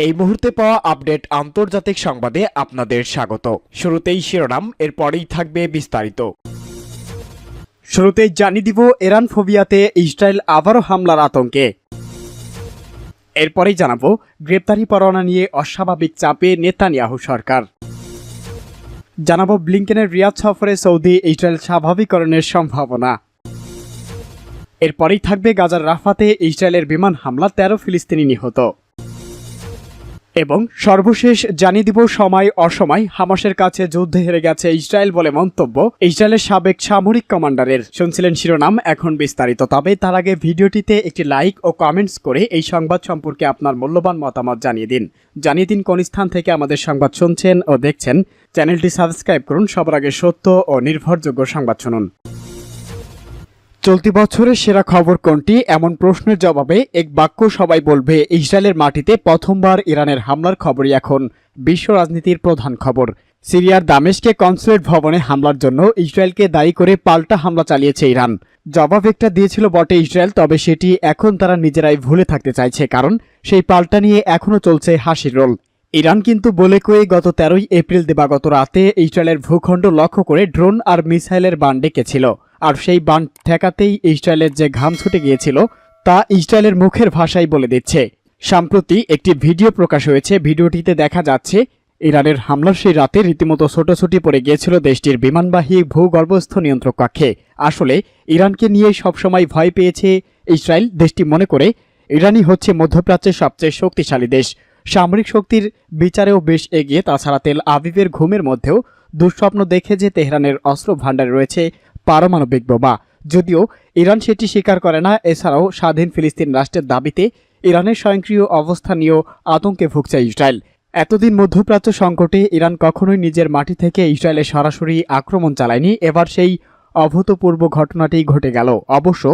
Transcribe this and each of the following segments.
এই মুহূর্তে পাওয়া আপডেট আন্তর্জাতিক সংবাদে আপনাদের স্বাগত। শুরুতেই শিরোনাম, এরপরেই থাকবে বিস্তারিত। শুরুতেই জানিয়ে দিব ইরান ফোবিয়াতে ইসরায়েল আবারও হামলার আতঙ্কে। এরপরেই জানাবো গ্রেপ্তারি পরোয়ানা নিয়ে অস্বাভাবিক চাপে নেতানিয়াহু সরকার। জানাবো ব্লিংকেনের রিয়াদ সফরে সৌদি ইসরায়েল স্বাভাবিকরণের সম্ভাবনা। এরপরেই থাকবে গাজার রাফাতে ইসরায়েলের বিমান হামলা, 13 ফিলিস্তিনি নিহত। এবং সর্বশেষ জানিয়ে দিব সময় অসময় হামাসের কাছে যুদ্ধে হেরে গেছে ইসরায়েল বলে মন্তব্য ইসরায়েলের সাবেক সামরিক কমান্ডারের। শুনছিলেন শিরোনাম, এখন বিস্তারিত। তবে তার আগে ভিডিওটিতে একটি লাইক ও কমেন্টস করে এই সংবাদ সম্পর্কে আপনার মূল্যবান মতামত জানিয়ে দিন কোন স্থান থেকে আমাদের সংবাদ শুনছেন ও দেখছেন। চ্যানেলটি সাবস্ক্রাইব করুন সবার আগে সত্য ও নির্ভরযোগ্য সংবাদ শুনুন। চলতি বছরের সেরা খবর কোনটি, এমন প্রশ্নের জবাবে এক বাক্য সবাই বলবে ইসরায়েলের মাটিতে প্রথমবার ইরানের হামলার খবরই এখন বিশ্ব রাজনীতির প্রধান খবর। সিরিয়ার দামেস্কে কনসুলেট ভবনে হামলার জন্য ইসরায়েলকে দায়ী করে পাল্টা হামলা চালিয়েছে ইরান। জবাব একটা দিয়েছিল বটে ইসরায়েল, তবে সেটি এখন তারা নিজেরাই ভুলে থাকতে চাইছে, কারণ সেই পাল্টা নিয়ে এখনও চলছে হাসির রোল। ইরান কিন্তু বলে কয়ে গত 13 এপ্রিল দিবাগত রাতে ইসরায়েলের ভূখণ্ড লক্ষ্য করে ড্রোন আর মিসাইলের বান ডেকেছিল। আর সেই বান ঠেকাতেই ইসরায়েলের যে ঘাম ছুটে গিয়েছিল তা ইসরায়েলের মুখের ভাষাই বলে দিচ্ছে। সম্প্রতি একটি ভিডিও প্রকাশ হয়েছে। ভিডিওটিতে দেখা যাচ্ছে ইরানের হামলার সেই রাতে রীতিমতো ছোটাছুটি পড়ে গিয়েছিল দেশটির বিমানবাহী ভূগর্ভস্থ নিয়ন্ত্রক কক্ষে। আসলে ইরানকে নিয়ে সবসময় ভয় পেয়েছে ইসরায়েল। দেশটি মনে করে ইরানই হচ্ছে মধ্যপ্রাচ্যের সবচেয়ে শক্তিশালী দেশ, সামরিক শক্তির বিচারেও বেশ এগিয়ে। তাছাড়া তেল আবিবের ঘুমের মধ্যেও দুঃস্বপ্ন দেখে যে তেহরানের অস্ত্র ভাণ্ডারে রয়েছে পারমাণবিক বোমা। যদিও ইরান সেটি স্বীকার করে না। এছাড়াও স্বাধীন ফিলিস্তিন রাষ্ট্রের দাবিতে ইরানের স্বয়ংক্রিয় অবস্থা নিয়েও আতঙ্কে ভুগছে ইসরায়েল। এতদিন মধ্যপ্রাচ্য সংকটে ইরান কখনোই নিজের মাটি থেকে ইসরায়েলে সরাসরি আক্রমণ চালায়নি। এবার সেই অভূতপূর্ব ঘটনাটি ঘটে গেল। অবশ্য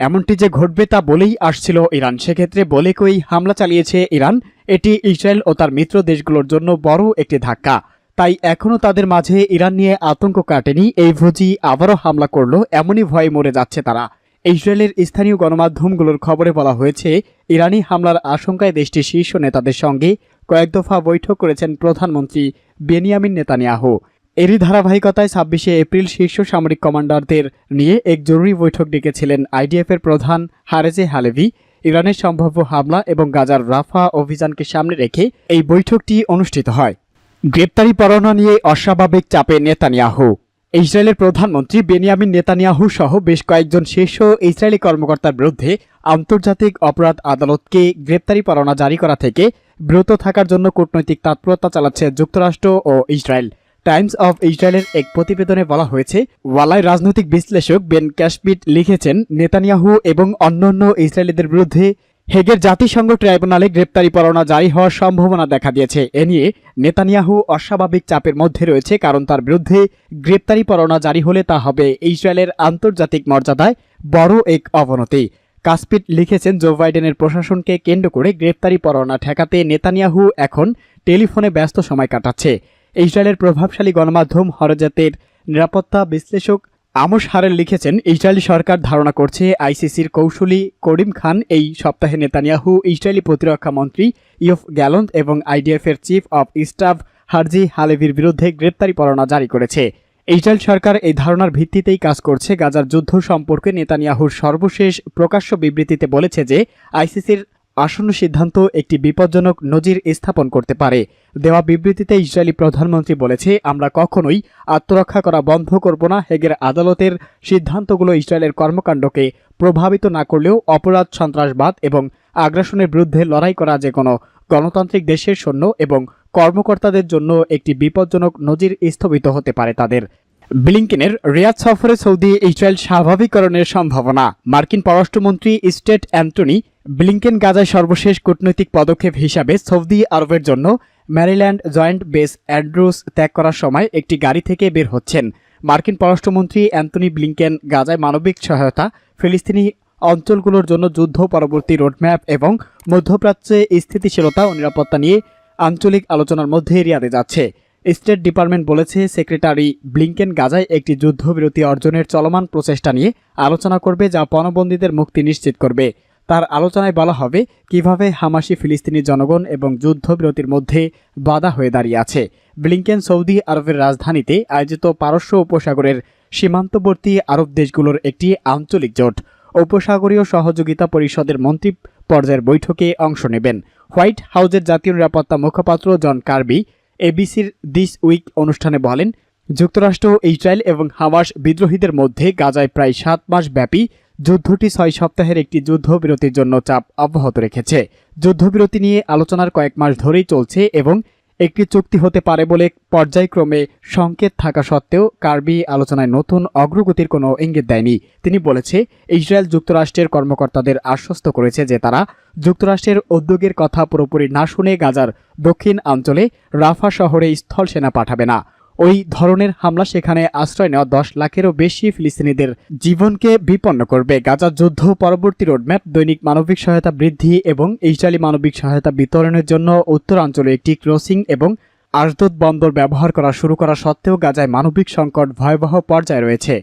এমনটি যে ঘটবে তা বলেই আসছিল ইরান। সেক্ষেত্রে বলে কই হামলা চালিয়েছে ইরান। এটি ইসরায়েল ও তার মিত্র দেশগুলোর জন্য বড় একটি ধাক্কা। তাই এখনও তাদের মাঝে ইরান নিয়ে আতঙ্ক কাটেনি। এই ভোজি আবারও হামলা করলো, এমনই ভয়ে মরে যাচ্ছে তারা। ইসরায়েলের স্থানীয় গণমাধ্যমগুলোর খবরে বলা হয়েছে ইরানি হামলার আশঙ্কায় দেশটির শীর্ষ নেতাদের সঙ্গে কয়েক দফা বৈঠক করেছেন প্রধানমন্ত্রী বেনিয়ামিন নেতানিয়াহু। এরই ধারাবাহিকতায় 26 এপ্রিল শীর্ষ সামরিক কমান্ডারদের নিয়ে এক জরুরি বৈঠক ডেকেছিলেন আইডিএফের প্রধান হারেজে হালেভি। ইরানের সম্ভাব্য হামলা এবং গাজার রাফা অভিযানকে সামনে রেখে এই বৈঠকটি অনুষ্ঠিত হয়। গ্রেপ্তারি পরোয়ানা নিয়ে অস্বাভাবিক চাপে নেতানিয়াহু। ইসরায়েলের প্রধানমন্ত্রী বেনিয়ামিন নেতানিয়াহু সহ বেশ কয়েকজন শীর্ষ ইসরায়েলি কর্মকর্তার বিরুদ্ধে আন্তর্জাতিক অপরাধ আদালতকে গ্রেপ্তারি পরোয়ানা জারি করা থেকে বিরত থাকার জন্য কূটনৈতিক তৎপরতা চালাচ্ছে যুক্তরাষ্ট্র ও ইসরায়েল। টাইমস অফ ইসরায়েলের এক প্রতিবেদনে বলা হয়েছে, ওয়ালাই রাজনৈতিক বিশ্লেষক বেন ক্যাশপিট লিখেছেন, নেতানিয়াহু এবং অন্যান্য ইসরায়েলিদের বিরুদ্ধে হেগের জাতিসংঘ ট্রাইব্যুনালে গ্রেপ্তারি পরোয়ানা জারি হওয়ার সম্ভাবনা দেখা দিয়েছে। এ নিয়ে নেতানিয়াহু অস্বাভাবিক চাপের মধ্যে রয়েছে, কারণ তার বিরুদ্ধে গ্রেপ্তারি পরোয়ানা জারি হলে তা হবে ইসরায়েলের আন্তর্জাতিক মর্যাদায় বড় এক অবনতি। কাসপিট লিখেছেন, জো বাইডেনের প্রশাসনকে কেন্দ্র করে গ্রেপ্তারি পরোয়ানা ঠেকাতে নেতানিয়াহু এখন টেলিফোনে ব্যস্ত সময় কাটাচ্ছে। ইসরায়েলের প্রভাবশালী গণমাধ্যম হরজাতের নিরাপত্তা বিশ্লেষক আমোস হারেল লিখেছেন, ইসরায়েলি সরকার ধারণা করছে আইসিসির কৌশলী করিম খান এই সপ্তাহে নেতানিয়াহু, ইসরায়েলি প্রতিরক্ষা মন্ত্রী ইয়োভ গ্যালন্ত এবং আইডিএফের চিফ অব স্টাফ হারজি হালেভির বিরুদ্ধে গ্রেপ্তারি পরোয়ানা জারি করেছে। ইসরায়েল সরকার এই ধারণার ভিত্তিতেই কাজ করছে। গাজার যুদ্ধ সম্পর্কে নেতানিয়াহুর সর্বশেষ প্রকাশ্য বিবৃতিতে বলেছে যে আইসিসির আসন্ন সিদ্ধান্ত একটি বিপজ্জনক নজির স্থাপন করতে পারে। দেওয়া বিবৃতিতে ইসরায়েলি প্রধানমন্ত্রী বলেছে, আমরা কখনোই আত্মরক্ষা করা বন্ধ করব না। হেগের আদালতের সিদ্ধান্তগুলো ইসরায়েলের কর্মকাণ্ডকে প্রভাবিত না করলেও অপরাধ, সন্ত্রাসবাদ এবং আগ্রাসনের বিরুদ্ধে লড়াই করা যে কোনো গণতান্ত্রিক দেশের সৈন্য এবং কর্মকর্তাদের জন্য একটি বিপজ্জনক নজির স্থগিত হতে পারে তাদের। ব্লিংকেনের রিয়াদ সফরে সৌদি ইসরায়েল স্বাভাবিকরণের সম্ভাবনা। মার্কিন পররাষ্ট্রমন্ত্রী স্টেট অ্যান্টনি ব্লিংকেন গাজায় সর্বশেষ কূটনৈতিক পদক্ষেপ হিসাবে সৌদি আরবের জন্য ম্যারিল্যান্ড জয়েন্ট বেস অ্যান্ড্রুস ত্যাগ করার সময় একটি গাড়ি থেকে বের হচ্ছেন। মার্কিন পররাষ্ট্রমন্ত্রী অ্যান্টনি ব্লিংকেন গাজায় মানবিক সহায়তা, ফিলিস্তিনি অঞ্চলগুলোর জন্য যুদ্ধ পরবর্তী রোডম্যাপ এবং মধ্যপ্রাচ্যে স্থিতিশীলতা ও নিরাপত্তা নিয়ে আঞ্চলিক আলোচনার মধ্যে রিয়াদে যাচ্ছে। স্টেট ডিপার্টমেন্ট বলেছে, সেক্রেটারি ব্লিংকেন গাজায় একটি যুদ্ধবিরতি অর্জনের চলমান প্রচেষ্টা নিয়ে আলোচনা করবে, যা পণবন্দীদের মুক্তি নিশ্চিত করবে। তার আলোচনায় বলা হবে কিভাবে হামাসি ফিলিস্তিনি জনগণ এবং যুদ্ধবিরতির মধ্যে বাধা হয়ে দাঁড়িয়ে আছে। ব্লিংকেন সৌদি আরবের রাজধানীতে আয়োজিত পারস্য উপসাগরের সীমান্তবর্তী আরব দেশগুলোর একটি আঞ্চলিক জোট উপসাগরীয় সহযোগিতা পরিষদের মন্ত্রী পর্যায়ের বৈঠকে অংশ নেবেন। হোয়াইট হাউসের জাতীয় নিরাপত্তা মুখপাত্র জন কার্বি এবিসির দিস উইক অনুষ্ঠানে বলেন, যুক্তরাষ্ট্র, ইসরায়েল এবং হামাস বিদ্রোহীদের মধ্যে গাজায় প্রায় 7 মাস ব্যাপী যুদ্ধটি 6 সপ্তাহের একটি যুদ্ধবিরতির জন্য চাপ অব্যাহত রেখেছে। যুদ্ধবিরতি নিয়ে আলোচনার কয়েক মাস ধরেই চলছে এবং একটি চুক্তি হতে পারে বলে পর্যায়ক্রমে সংকেত থাকা সত্ত্বেও কার্বি আলোচনায় নতুন অগ্রগতির কোনো ইঙ্গিত দেয়নি। তিনি বলেছে, ইসরায়েল যুক্তরাষ্ট্রের কর্মকর্তাদের আশ্বস্ত করেছে যে তারা যুক্তরাষ্ট্রের উদ্যোগের কথা পুরোপুরি না শুনে গাজার দক্ষিণ অঞ্চলে রাফা শহরে স্থল সেনা পাঠাবে না। ওই ধরনের হামলা সেখানে আশ্রয় নেওয়া 10 লাখেরও বেশি ফিলিস্তিনিদের জীবনকে বিপন্ন করবে। গাজার যুদ্ধ পরবর্তী রোডম্যাপ, দৈনিক মানবিক সহায়তা বৃদ্ধি এবং ইসরায়েলি মানবিক সহায়তা বিতরণের জন্য উত্তরাঞ্চলে একটি ক্রসিং এবং আশদোদ বন্দর ব্যবহার করা শুরু করা সত্ত্বেও গাজায় মানবিক সংকট ভয়াবহ পর্যায়ে রয়েছে।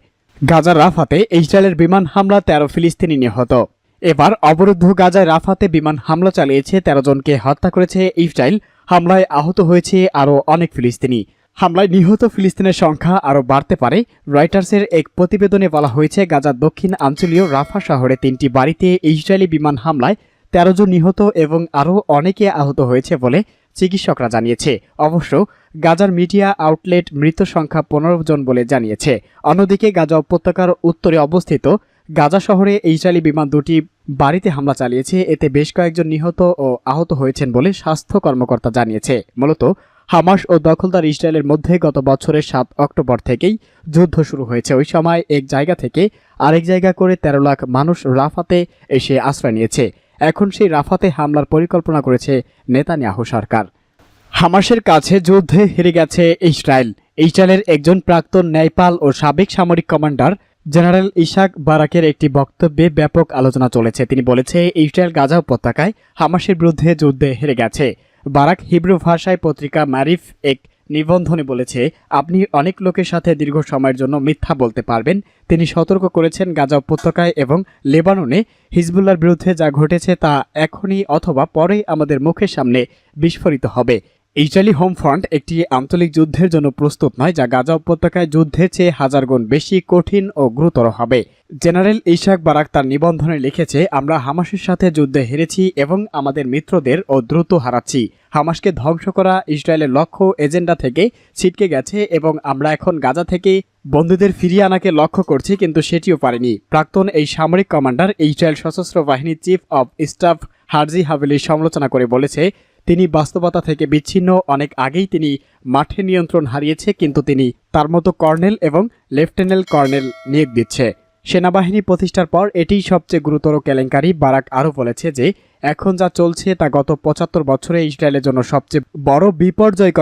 গাজার রাফাতে ইসরায়েলের বিমান হামলা 13 ফিলিস্তিনি নিহত। এবার অবরুদ্ধ গাজায় রাফাতে বিমান হামলা চালিয়েছে, 13 জনকে হত্যা করেছে ইসরায়েল। হামলায় আহত হয়েছে আরও অনেক ফিলিস্তিনি। হামলায় নিহত ফিলিস্তিনের সংখ্যা আরও বাড়তে পারে। রয়টার্সের এক প্রতিবেদনে বলা হয়েছে, গাজার দক্ষিণ অঞ্চলীয় রাফা শহরে 3টি বাড়িতে ইসরায়েলি বিমান হামলায় 13 জন নিহত এবং আরও অনেকে আহত হয়েছে বলে চিকিৎসকরা জানিয়েছে। অবশ্য গাজার মিডিয়া আউটলেট মৃত সংখ্যা 15 জন বলে জানিয়েছে। অন্যদিকে গাজা উপত্যকার উত্তরে অবস্থিত গাজা শহরে ইসরায়েলি বিমান 2টি বাড়িতে হামলা চালিয়েছে। এতে বেশ কয়েকজন নিহত ও আহত হয়েছেন বলে স্বাস্থ্য কর্মকর্তা জানিয়েছে। মূলত হামাস ও দখলদার ইসরায়েলের মধ্যে গত বছরের 7 অক্টোবর থেকেই যুদ্ধ শুরু হয়েছে। ওই সময় এক জায়গা থেকে আরেক জায়গা করে 13 লাখ মানুষ রাফাতে এসে আশ্রয় নিয়েছে। এখন সেই রাফাতে হামলার পরিকল্পনা করেছে নেতানিয়াহু সরকার। হামাসের কাছে যুদ্ধে হেরে গেছে ইসরায়েল। ইসরায়েলের একজন প্রাক্তন ন্যায়পাল ও সাবেক সামরিক কমান্ডার জেনারেল ইশাক বারাকের একটি বক্তব্যে ব্যাপক আলোচনা চলেছে। তিনি বলেছে, ইসরায়েল গাজা উপত্যকায় হামাসের বিরুদ্ধে যুদ্ধে হেরে গেছে। বারাক হিব্রু ভাষায় পত্রিকা মারিফ এক নিবন্ধনে বলেছে, আপনি অনেক লোকের সাথে দীর্ঘ সময়ের জন্য মিথ্যা বলতে পারবেন। তিনি সতর্ক করেছেন, গাজা উপত্যকায় এবং লেবাননে হিজবুল্লাহর বিরুদ্ধে যা ঘটেছে তা এখনই অথবা পরেই আমাদের মুখের সামনে বিস্ফোরিত হবে। ইসরায়েলি হোম ফ্রন্ট একটি আঞ্চলিক যুদ্ধের জন্য প্রস্তুত নয়, যা গাজা উপত্যকায় যুদ্ধের চেয়ে 1000 গুণ বেশি কঠিন ও গুরুতর হবে। জেনারেল ইশাক বারাক তার নিবন্ধনে লিখেছে, আমরা হামাসের সাথে যুদ্ধে হেরেছি এবং আমাদের মিত্রদের ও দ্রুত হারাচ্ছি। হামাসকে ধ্বংস করা ইসরায়েলের লক্ষ্য এজেন্ডা থেকে ছিটকে গেছে এবং আমরা এখন গাজা থেকে বন্দীদের ফিরিয়ে আনাকে লক্ষ্য করছি, কিন্তু সেটিও পারেনি। প্রাক্তন এই সামরিক কমান্ডার ইসরায়েল সশস্ত্র বাহিনীর চিফ অব স্টাফ হার্জি হাভেলির সমালোচনা করে বলেছে, তিনি বাস্তবতা থেকে বিচ্ছিন্ন। অনেক আগেই তিনি মাঠে নিয়ন্ত্রণ হারিয়েছে, কিন্তু তিনি তার মতো কর্নেল এবং লেফটেন্যান্ট কর্নেল নিয়োগ দিচ্ছে। সেনাবাহিনী প্রতিষ্ঠার পর এটিই সবচেয়ে গুরুতর কেলেঙ্কারি। বারাক আরও বলেছে যে এখন যা চলছে তা গত 75 বছরে ইসরায়েলের জন্য সবচেয়ে বড় বিপর্যয়।